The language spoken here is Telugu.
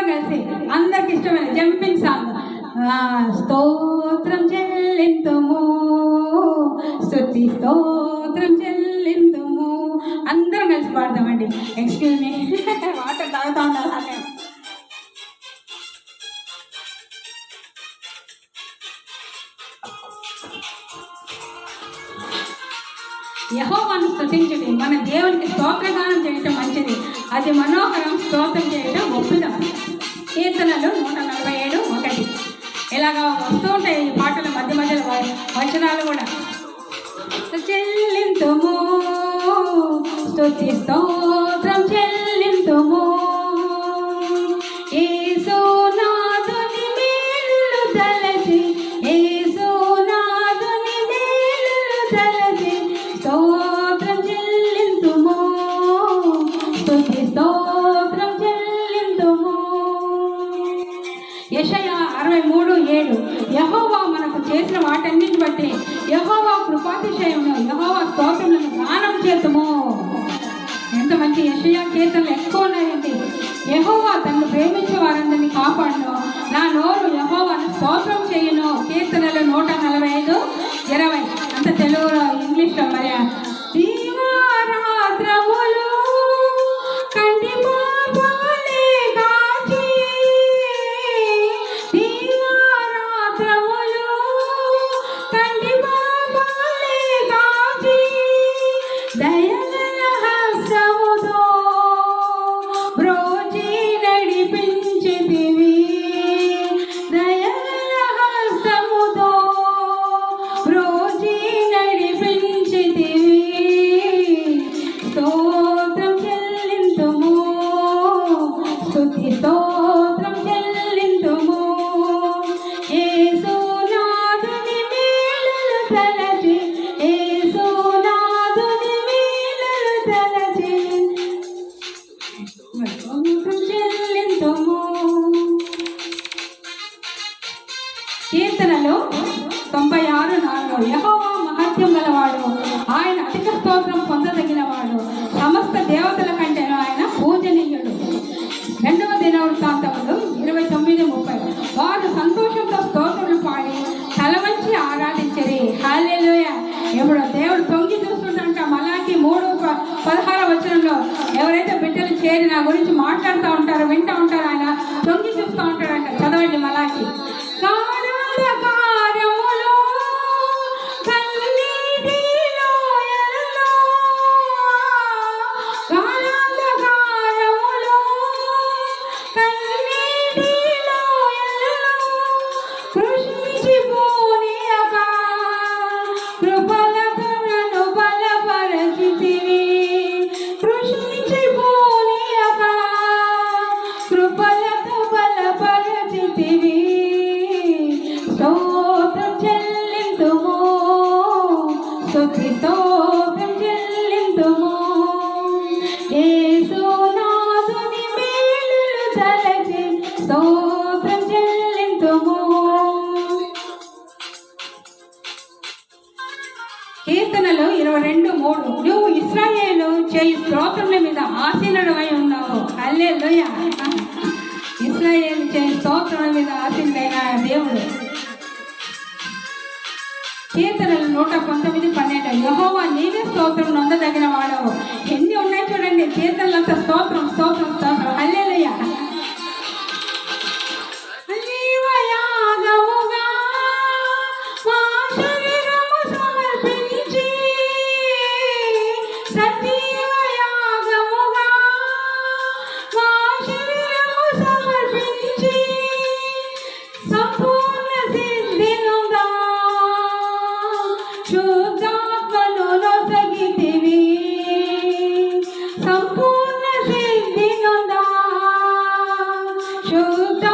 అందరం కలిసి అందరికి ఇష్టమైన జంపింగ్ సాంగ్. స్తోత్రం చెల్లింతుము, స్తుతి స్తోత్రం చెల్లింతుము, అందరం కలిసి పాడదామండి. ఎక్స్క్యూజ్ మీ, వాటర్ తాగుతా ఉండాలి. యెహోవాను స్తుతించుడి, మన దేవునికి స్తోత్రగానం చేయటం మంచిది, అది మనోహరం, స్తోత్రం చేయడం గొప్పదం. కీర్తనలు 147:1. ఇలాగా వస్తూ ఉంటాయి ఈ పాటల మధ్య మధ్యలో వచనాలు కూడా. చెల్లింతుము, స్తుతి స్తోత్రం చెల్లింతుము, యేసునాథుని మేలులు తలచి, యేసునాథుని మేలులు తలచి స్తోత్రం చెల్లింతుము, స్తుతి స్తోత్రం చెల్లింతుము. యెషయా 63:7. యెహోవా మనకు చేసిన వాటన్నిటిని బట్టి యెహోవా కృపాతిశయమును, యెహోవా స్తోత్రములను గానం చేతుము. ఎంత మంచి యెషయా కీర్తనలు ఎక్కువ ఉన్నాయండి. యెహోవా తనను ప్రేమించే వారందరినీ కాపాడును, నా నోరు యెహోవాను స్తోత్రం చేయును. కీర్తనలు 145:20. అంత తెలుగులో, ఇంగ్లీష్లో మరి. దీవారాత్రములు కంటి పాపాలే కాచి, దీవారాత్రములు కంటి పాపాలే కాచి, దయగల హస్తముతో బ్రోచి నడిపించితివి, దయగల హస్తముతో బ్రోచి నడిపించితివి. స్తోత్రం చెల్లింతుము, స్తుతి స్తోత్రం చెల్లింతుము, యేసునాథుని మేలులు తలచి, యేసునాథుని మేలులు తలచి స్తోత్రం చెల్లింతుము. కీర్తనలు 96:4. యెహోవా మహత్యం గలవాడు, ఆయన అధిక స్తోత్రం పొందదగినవాడు, సమస్త దేవతల కంటేను ఆయన పూజనీయుడు. 2వ దినవృత్తాంతములు 29:30. వారు సంతోషంతో స్తోత్రములు పాడి తల వంచి ఆరాధించరి. హల్లెలూయా. ఇప్పుడు దేవుడు తొంగి చూస్తుందంట. మలాకి 3:16 ఎవరైతే బిడ్డలు చేరి నా గురించి మాట్లాడుతూ ఉంటారో, వింటూ ఉంటారో, ఆయన తొంగి చూస్తూ ఉంటాడంట. చదవండి మలాకి. కారణాంధకారములో కన్నీటి లోయలలో, కారణాంధకారములో కన్నీటి లోయలలో కృషించిపోనీయక కృపలతో నన్ను బలపరచితివి, కృషించిపోనీయక కృపలతో బలపరచితివి. స్తోత్రం చెల్లింతుము, స్తుతి స్తోత్రం చెల్లింతుము, యేసునాథుని మేలులు తలచి స్తోత్రం చెల్లింతుము. కీర్తనలు 22:3. నువ్వు ఇశ్రాయేలు చేయి స్తోత్రముల మీద ఆసీనుడవై ఉన్నావు. హల్లెలూయా. ఇశ్రాయేలు చేయి స్తోత్రముల మీద ఆసీనుడైన దేవుడు. కీర్తనలు 119:12. యెహోవా నీవే స్తోత్రం నొందదగిన వాడవు. ఎన్ని ఉన్నాయి చూడండి కీర్తనలంతా స్తోత్రం స్తోత్రం స్తోత్రం. హల్లెలూయా. జీవయాగముగా మా శరీరము సమర్పించి, సజీవయాగముగా మా శరీరము సమర్పించి, సంపూర్ణ సిద్ధినుగా శుద్ధాత్మను నొసగితివి, సంపూర్ణ సిద్ధినుగా శుద్ధ